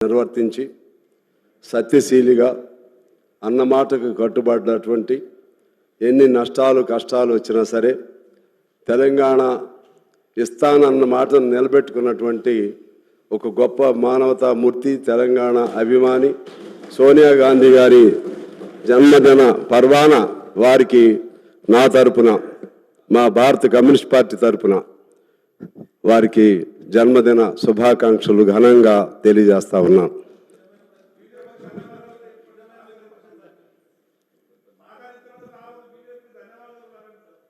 నిర్వర్తించి సత్యశీలిగా అన్నమాటకు కట్టుబడినటువంటి ఎన్ని నష్టాలు కష్టాలు వచ్చినా సరే తెలంగాణ ఇస్తానన్న మాటను నిలబెట్టుకున్నటువంటి ఒక గొప్ప మానవతా మూర్తి తెలంగాణ అభిమాని సోనియా గాంధీ గారి జన్మదిన పర్వాన వారికి నా తరపున మా భారత కమ్యూనిస్ట్ పార్టీ తరపున వారికి జన్మదిన శుభాకాంక్షలు ఘనంగా తెలియజేస్తా ఉన్నాను.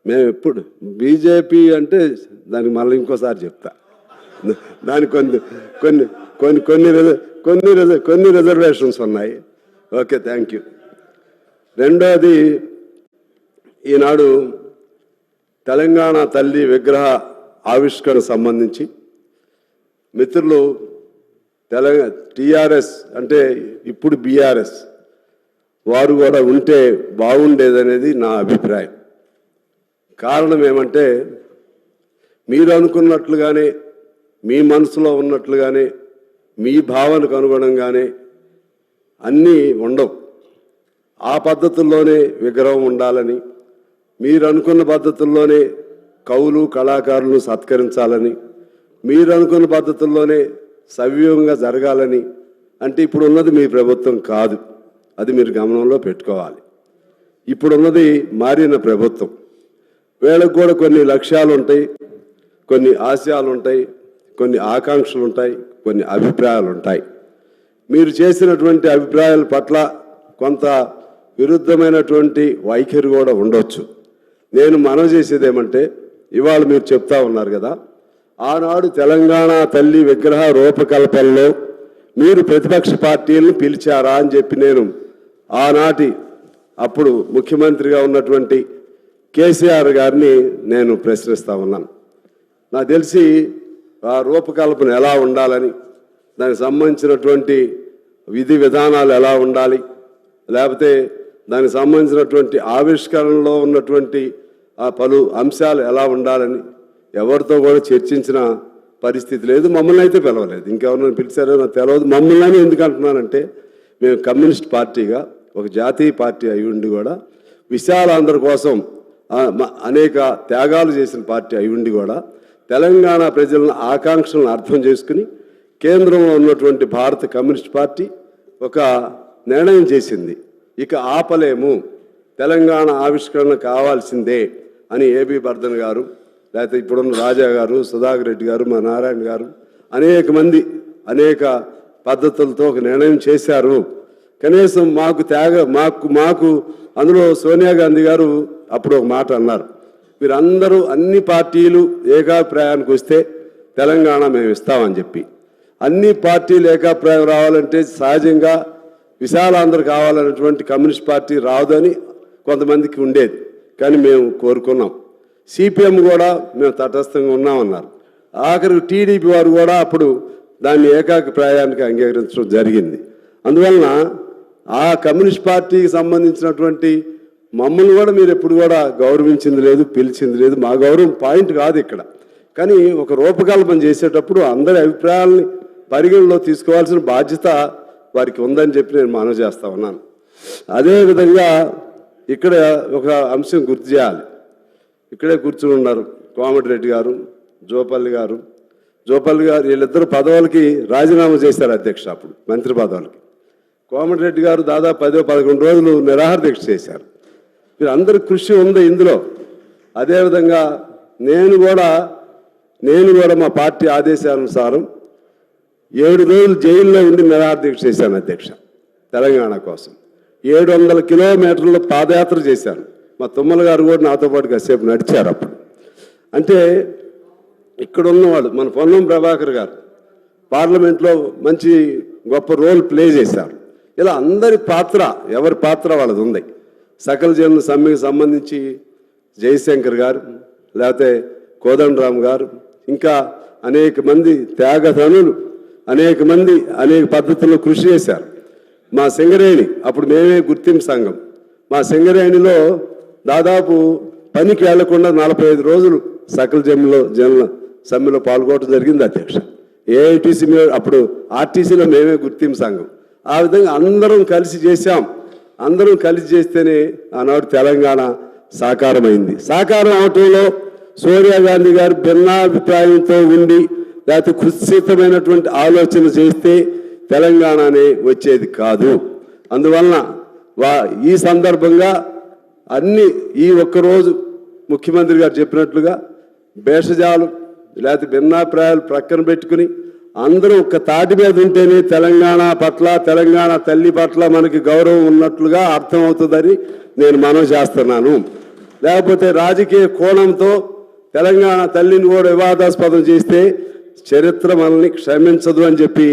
మేము ఎప్పుడు బీజేపీ అంటే దానికి మళ్ళీ ఇంకోసారి చెప్తా, దానికి కొన్ని రిజర్వేషన్స్ ఉన్నాయి. Okay, thank you. రెండోది, ఈనాడు తెలంగాణ తల్లి విగ్రహ ఆవిష్కరణ సంబంధించి మిత్రులు టీఆర్ఎస్ అంటే ఇప్పుడు బీఆర్ఎస్ వారు కూడా ఉంటే బాగుండేదనేది నా అభిప్రాయం. కారణం ఏమంటే, మీరు అనుకున్నట్లుగానే మీ మనసులో ఉన్నట్లుగానే మీ భావనకు అనుగుణంగానే అన్నీ ఉండవు. ఆ పద్ధతుల్లోనే విగ్రహం ఉండాలని, మీరు అనుకున్న పద్ధతుల్లోనే కవులు కళాకారులను సత్కరించాలని, మీరు అనుకున్న పద్ధతుల్లోనే సవ్యంగా జరగాలని అంటే ఇప్పుడు ఉన్నది మీ ప్రభుత్వం కాదు. అది మీరు గమనంలో పెట్టుకోవాలి. ఇప్పుడున్నది మారిన ప్రభుత్వం. వీళ్ళకు కూడా కొన్ని లక్ష్యాలు ఉంటాయి, కొన్ని ఆశయాలు ఉంటాయి, కొన్ని ఆకాంక్షలు ఉంటాయి, కొన్ని అభిప్రాయాలు ఉంటాయి. మీరు చేసినటువంటి అభిప్రాయాల పట్ల కొంత విరుద్ధమైనటువంటి వైఖరి కూడా ఉండొచ్చు. నేను మనవి చేసేది ఏమంటే, ఇవాళ మీరు చెప్తా ఉన్నారు కదా, ఆనాడు తెలంగాణ తల్లి విగ్రహ రూపకల్పనలో మీరు ప్రతిపక్ష పార్టీలను పిలిచారా అని చెప్పి నేను ఆనాటి అప్పుడు ముఖ్యమంత్రిగా ఉన్నటువంటి కేసీఆర్ గారిని నేను ప్రశ్నిస్తూ ఉన్నాను. నాకు తెలిసి ఆ రూపకల్పన ఎలా ఉండాలని, దానికి సంబంధించినటువంటి విధి విధానాలు ఎలా ఉండాలి, లేకపోతే దానికి సంబంధించినటువంటి ఆవిష్కరణలో ఉన్నటువంటి ఆ పలు అంశాలు ఎలా ఉండాలని ఎవరితో కూడా చర్చించిన పరిస్థితి లేదు. మమ్మల్ని అయితే పిలవలేదు. ఇంకెవరినైనా పిలిచారో నాకు తెలియదు. మమ్మల్ని ఎందుకు అంటున్నానంటే, మేము కమ్యూనిస్ట్ పార్టీగా ఒక జాతీయ పార్టీ అయి ఉండి కూడా విశాలాంధ్ర కోసం అనేక త్యాగాలు చేసిన పార్టీ అయి ఉండి కూడా తెలంగాణ ప్రజల ఆకాంక్షలను అర్థం చేసుకుని కేంద్రంలో ఉన్నటువంటి భారత కమ్యూనిస్ట్ పార్టీ ఒక నిర్ణయం చేసింది. ఇక ఆపలేము, తెలంగాణ ఆవిష్కరణ కావాల్సిందే అని ఏబీ బర్ధన్ గారు, లేకపోతే ఇప్పుడున్న రాజా గారు, సుధాకర్ రెడ్డి గారు, మా నారాయణ గారు అనేక మంది అనేక పద్ధతులతో ఒక నిర్ణయం చేశారు. కనీసం మాకు అందులో సోనియా గాంధీ గారు అప్పుడు ఒక మాట అన్నారు, మీరందరూ అన్ని పార్టీలు ఏకాభిప్రాయానికి వస్తే తెలంగాణ మేము ఇస్తామని చెప్పి. అన్ని పార్టీలు ఏకాభిప్రాయం రావాలంటే సహజంగా విశాలాంధ్ర కావాలన్నటువంటి కమ్యూనిస్ట్ పార్టీ రాదని కొంతమందికి ఉండేది. కానీ మేము కోరుకున్నాం. సిపిఎం కూడా మేము తటస్థంగా ఉన్నామన్నారు. ఆఖరికి టీడీపీ వారు కూడా అప్పుడు దాన్ని ఏకాభిప్రాయానికి అంగీకరించడం జరిగింది. అందువలన ఆ కమ్యూనిస్ట్ పార్టీకి సంబంధించినటువంటి మమ్మల్ని కూడా మీరు ఎప్పుడు కూడా గౌరవించింది లేదు, పిలిచింది లేదు. మా గౌరవం పాయింట్ కాదు ఇక్కడ. కానీ ఒక రూపకల్పన చేసేటప్పుడు అందరి అభిప్రాయాలని పరిగణలో తీసుకోవాల్సిన బాధ్యత వారికి ఉందని చెప్పి నేను మనవి చేస్తా ఉన్నాను. అదేవిధంగా ఇక్కడ ఒక అంశం గుర్తు చేయాలి. ఇక్కడే కూర్చుని ఉన్నారు కోమటిరెడ్డి గారు, జోపల్లి గారు వీళ్ళిద్దరు పదవులకి రాజీనామా చేశారు అధ్యక్ష. అప్పుడు మంత్రి పదవులకి కోమటిరెడ్డి గారు దాదాపు 10-11 రోజులు నిరాహార దీక్ష చేశారు. వీరందరి కృషి ఉంది ఇందులో. అదేవిధంగా నేను కూడా మా పార్టీ ఆదేశానుసారం 7 రోజులు జైల్లో ఉండి నిరాహార దీక్ష చేశాను అధ్యక్ష, తెలంగాణ కోసం. 700 కిలోమీటర్లు పాదయాత్ర చేశాను. మా తుమ్మల గారు కూడా నాతో పాటు కాసేపు నడిచారు. అప్పుడు అంటే ఇక్కడ ఉన్నవాళ్ళు మన పొన్నం ప్రభాకర్ గారు పార్లమెంట్లో మంచి గొప్ప రోల్ ప్లే చేశారు. ఇలా అందరి పాత్ర, ఎవరి పాత్ర వాళ్ళది ఉంది. సకల జనుల సమ్మెకి సంబంధించి జయశంకర్ గారు, లేకపోతే కోదండరామ్ గారు, ఇంకా అనేక మంది త్యాగధనులు అనేక మంది అనేక పద్ధతుల్లో కృషి చేశారు. మా సింగరేణి అప్పుడు మేమే గుర్తింపు సంఘం. మా సింగరేణిలో దాదాపు పనికి వెళ్లకుండా 45 రోజులు సకల జనుల సమ్మెలో పాల్గొనడం జరిగింది అధ్యక్ష. ఏఐటీసీ అప్పుడు ఆర్టీసీలో మేమే గుర్తింపు సంఘం. ఆ విధంగా అందరం కలిసి చేశాం. అందరం కలిసి చేస్తేనే ఆనాడు తెలంగాణ సాకారమైంది. సాకారం అవటంలో సోనియా గాంధీ గారు భిన్నాభిప్రాయంతో ఉండి లేకపోతే కుత్సితమైనటువంటి ఆలోచన చేస్తే తెలంగాణనే వచ్చేది కాదు. అందువలన ఈ సందర్భంగా అన్ని ఈ ఒక్కరోజు ముఖ్యమంత్రి గారు చెప్పినట్లుగా భేషజాలు లేకపోతే భిన్నాభిప్రాయాలు ప్రక్కన పెట్టుకుని అందరూ ఒక్క తాటి మీద ఉంటేనే తెలంగాణ పట్ల, తెలంగాణ తల్లి పట్ల మనకి గౌరవం ఉన్నట్లుగా అర్థమవుతుందని నేను మనవి చేస్తున్నాను. లేకపోతే రాజకీయ కోణంతో తెలంగాణ తల్లిని కూడా వివాదాస్పదం చేస్తే చరిత్ర మనల్ని క్షమించదు అని చెప్పి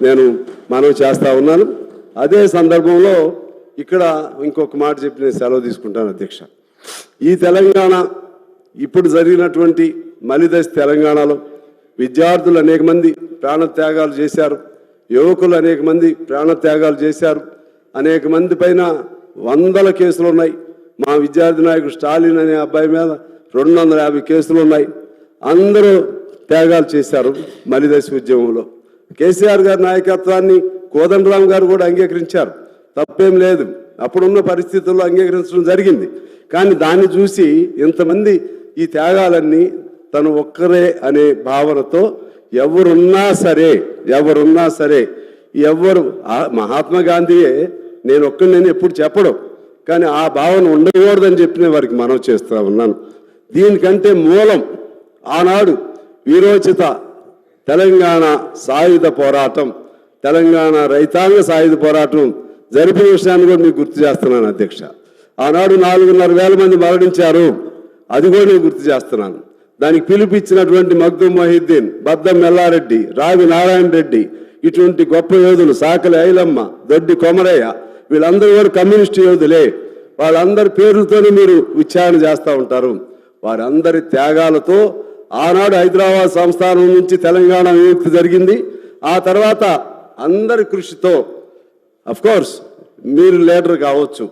నేను మనవి చేస్తా ఉన్నాను. అదే సందర్భంలో ఇక్కడ ఇంకొక మాట చెప్పి నేను సెలవు తీసుకుంటాను అధ్యక్ష. ఈ తెలంగాణ ఇప్పుడు జరిగినటువంటి మలిదశ తెలంగాణలో విద్యార్థులు అనేక మంది ప్రాణత్యాగాలు చేశారు, యువకులు అనేక మంది ప్రాణత్యాగాలు చేశారు, అనేక మంది పైన వందల కేసులు ఉన్నాయి. మా విద్యార్థి నాయకుడు స్టాలిన్ అనే అబ్బాయి మీద 250 కేసులు ఉన్నాయి. అందరూ త్యాగాలు చేశారు మలిదశ ఉద్యమంలో. కేసీఆర్ గారి నాయకత్వాన్ని కోదండరామ్ గారు కూడా అంగీకరించారు, తప్పేం లేదు. అప్పుడున్న పరిస్థితుల్లో అంగీకరించడం జరిగింది. కానీ దాన్ని చూసి ఇంతమంది ఈ త్యాగాలన్నీ తను ఒక్కరే అనే భావనతో ఎవరున్నా సరే ఎవరు మహాత్మా గాంధీయే నేను ఎప్పుడు చెప్పడం, కానీ ఆ భావన ఉండకూడదని చెప్పిన వారికి మనం చేస్తూ ఉన్నాను. దీనికంటే మూలం ఆనాడు వీరోచిత తెలంగాణ సాయుధ పోరాటం, తెలంగాణ రైతాంగ సాయుధ పోరాటం జరిపిన విషయాన్ని కూడా మీకు గుర్తు చేస్తున్నాను అధ్యక్ష. ఆనాడు 4,500 మంది మరణించారు, అది కూడా నేను గుర్తు చేస్తున్నాను. దానికి పిలిపించినటువంటి మగ్దుం మొహిద్దీన్, బద్దం మెల్లారెడ్డి, రావి నారాయణ రెడ్డి, ఇటువంటి గొప్ప యోధులు, సాకలి ఐలమ్మ, దొడ్డి కొమరయ్య, వీళ్ళందరూ కూడా కమ్యూనిస్టు యోధులే. వాళ్ళందరి పేర్లతోనే మీరు ఉచ్చారణ చేస్తూ ఉంటారు. వారందరి త్యాగాలతో ఆనాడు హైదరాబాద్ సంస్థానం నుంచి తెలంగాణ విముక్తి జరిగింది. ఆ తర్వాత అందరి కృషితో, కోర్స్ మీరు లీడర్ కావచ్చు,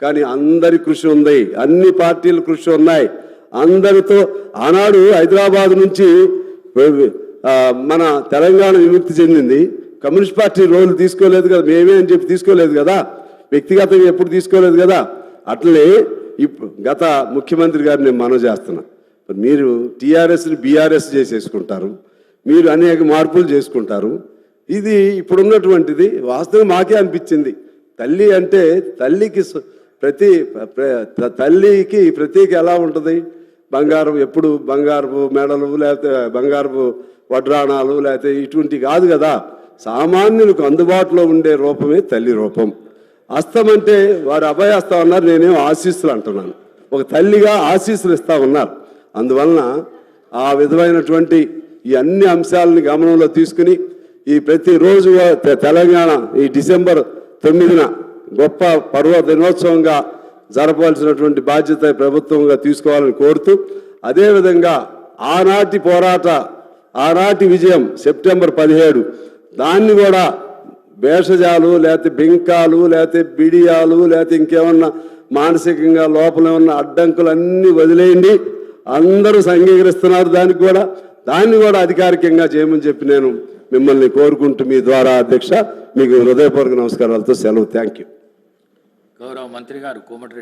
కానీ అందరి కృషి ఉంది, అన్ని పార్టీల కృషి ఉన్నాయి. అందరితో ఆనాడు హైదరాబాద్ నుంచి మన తెలంగాణ విముక్తి చెందింది. కమ్యూనిస్ట్ పార్టీ రోల్ తీసుకోలేదు కదా, మేమే అని చెప్పి తీసుకోలేదు కదా, వ్యక్తిగతంగా ఎప్పుడు తీసుకోలేదు కదా. అట్లనే గత ముఖ్యమంత్రి గారిని నేను మనవి చేస్తున్నా, మీరు టీఆర్ఎస్ని బీఆర్ఎస్ చేసేసుకుంటారు, మీరు అనేక మార్పులు చేసుకుంటారు. ఇది ఇప్పుడున్నటువంటిది వాస్తవం మాకే అనిపించింది. తల్లి అంటే తల్లికి తల్లికి ప్రతీక ఎలా ఉంటుంది? బంగారం, ఎప్పుడు బంగారపు మెడలు లేకపోతే బంగారపు వడ్రాణాలు లేకపోతే ఇటువంటి కాదు కదా. సామాన్యులకు అందుబాటులో ఉండే రూపమే తల్లి రూపం. హస్తం అంటే వారు అభయహస్తం అన్నారు, నేనేం ఆశీస్సులు అంటున్నాను. ఒక తల్లిగా ఆశీస్సులు ఇస్తా ఉన్నారు. అందువలన ఆ విధమైనటువంటి ఈ అన్ని అంశాలని గమనంలో తీసుకుని ఈ ప్రతిరోజు తెలంగాణ ఈ డిసెంబర్ 9న గొప్ప పర్వ దినోత్సవంగా జరపవలసినటువంటి బాధ్యత ప్రభుత్వంగా తీసుకోవాలని కోరుతూ, అదేవిధంగా ఆనాటి విజయం సెప్టెంబర్ 17, దాన్ని కూడా భేషజాలు లేకపోతే బింకాలు లేకపోతే బిడియాలు లేకపోతే ఇంకేమన్నా మానసికంగా లోపల ఉన్న అడ్డంకులన్నీ వదిలేయండి. అందరూ అంగీకరిస్తున్నారు దాన్ని కూడా అధికారికంగా చేయమని చెప్పి నేను మిమ్మల్ని కోరుకుంటూ మీ ద్వారా అధ్యక్ష మీకు హృదయపూర్వక నమస్కారాలతో సెలవు. Thank you. గౌరవ మంత్రి గారు కోమటిరెడ్డి